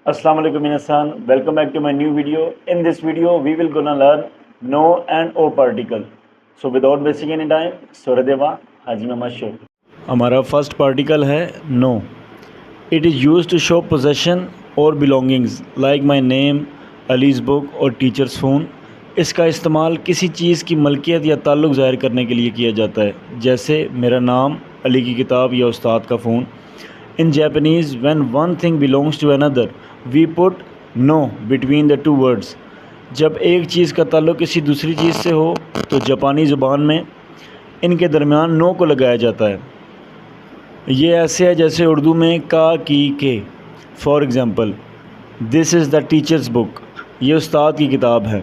Assalamu alaikum minasan. Welcome back to my new video. In this video, we will gonna learn no and o particle. So without wasting any time, Soradeva, Hajima Masho. हमारा first particle है no. It is used to show possession or belongings like my name, Ali's book और teacher's phone. इसका इस्तेमाल किसी चीज़ की मलकियत या ताल्लुक़ ज़ाहिर करने के लिए किया जाता है, जैसे मेरा नाम, अली की किताब या उस्ताद का phone. In Japanese, when one thing belongs to another, we put no between the two words. जब एक चीज़ का ताल्लुक़ किसी दूसरी चीज़ से हो तो जापानी ज़ुबान में इनके दरमियान नो को लगाया जाता है. ये ऐसे है जैसे उर्दू में का की के. For example, this is the teachers book. ये उस्ताद की किताब है.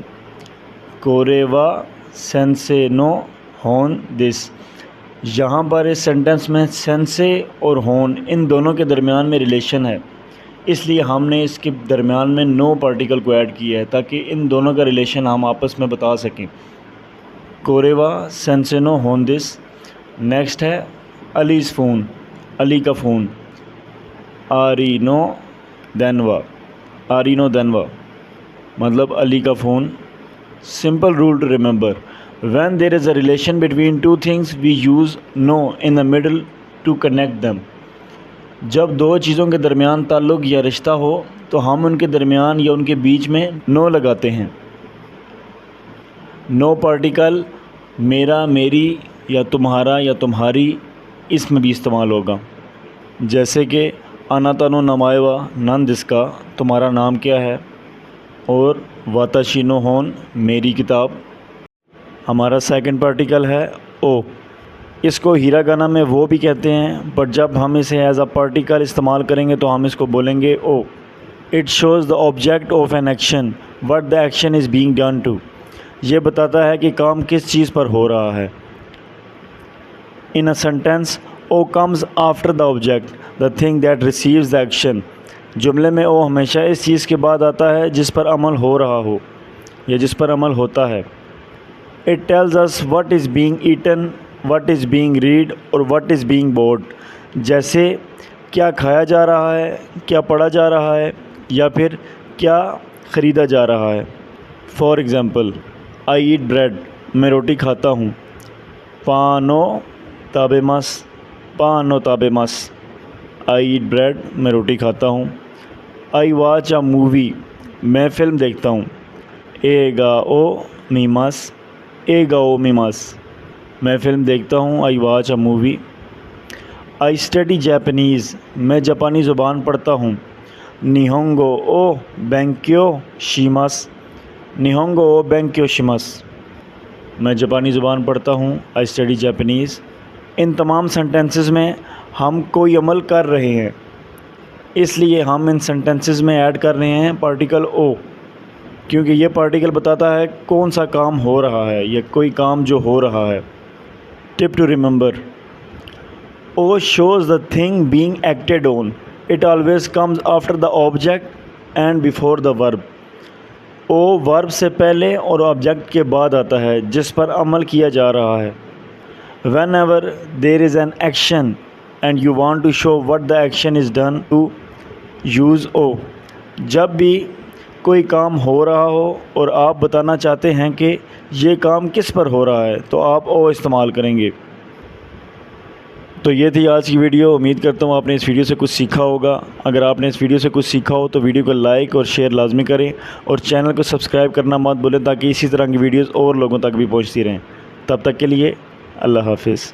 कोरेवा सेंसे नो होन दिस. यहाँ पर इस सेंटेंस में सेंसे और होन इन दोनों के दरमियान में रिलेशन है, इसलिए हमने इसके दरमियान में नो पार्टिकल को ऐड किया है ताकि इन दोनों का रिलेशन हम आपस में बता सकें. कोरेवा सेंसे नो होन दिस. नेक्स्ट है अलीज़ फ़ोन. अली का फ़ोन. आरीनो देनवा. आरीनो देनवा मतलब अली का phone. Simple rule to remember, when there is a relation between two things we use no in the middle to connect them. जब दो चीज़ों के दरमियान ताल्लुक़ या रिश्ता हो तो हम उनके दरमियान या उनके बीच में नो लगाते हैं. नो पार्टिकल मेरा, मेरी या तुम्हारा या तुम्हारी इसमें भी इस्तेमाल होगा, जैसे कि अनातानो नमाएवा नन दिस्का तुम्हारा नाम क्या है, और वाताशिनो होन मेरी किताब. हमारा सेकंड पार्टिकल है ओ. इसको हिरागाना में वो भी कहते हैं, बट जब हम इसे एज अ पार्टिकल इस्तेमाल करेंगे तो हम इसको बोलेंगे O. It shows the object of an action what the action is being done to. ये बताता है कि काम किस चीज़ पर हो रहा है. In a sentence O comes after the object the thing that receives the action. जुमले में ओ हमेशा इस चीज़ के बाद आता है जिस पर अमल हो रहा हो या जिस पर अमल होता है. It tells us what is being eaten, what is being read और what is being bought. जैसे क्या खाया जा रहा है, क्या पढ़ा जा रहा है या फिर क्या ख़रीदा जा रहा है. For example, I eat bread. मैं रोटी खाता हूँ. पानो ताबेमस. पानो ताबेमस. आई ईट ब्रेड. मैं रोटी खाता हूँ. I watch a movie. मैं फ़िल्म देखता हूँ. एगा ओ मीमास. एगा ओ मीमास. मैं फ़िल्म देखता हूँ. I watch a movie. I study Japanese. मैं जापानी ज़ुबान पढ़ता हूँ. निहोंगो ओ बेंक्यो शिमास. निहोंगो ओ बेंक्यो शिमास. मैं जापानी ज़ुबान पढ़ता हूँ. I study Japanese. इन तमाम सेंटेंसेस में हम कोई अमल कर रहे हैं, इसलिए हम इन सेंटेंसेस में ऐड कर रहे हैं पार्टिकल ओ, क्योंकि ये पार्टिकल बताता है कौन सा काम हो रहा है या कोई काम जो हो रहा है. Tip to remember, O shows the thing being acted on. It always comes after the object and before the verb. O verb से पहले और ऑब्जेक्ट के बाद आता है जिस पर अमल किया जा रहा है. Whenever there is an action and you want to show what the action is done to use O. जब भी कोई काम हो रहा हो और आप बताना चाहते हैं कि ये काम किस पर हो रहा है तो आप ओ इस्तेमाल करेंगे. तो ये थी आज की वीडियो. उम्मीद करता हूँ आपने इस वीडियो से कुछ सीखा होगा. अगर आपने इस वीडियो से कुछ सीखा हो तो वीडियो को लाइक और शेयर लाजमी करें और चैनल को सब्सक्राइब करना मत भूलें ताकि इसी तरह की वीडियोज़ और लोगों तक भी पहुँचती रहें. तब तक के लिए अल्लाह हाफिज़.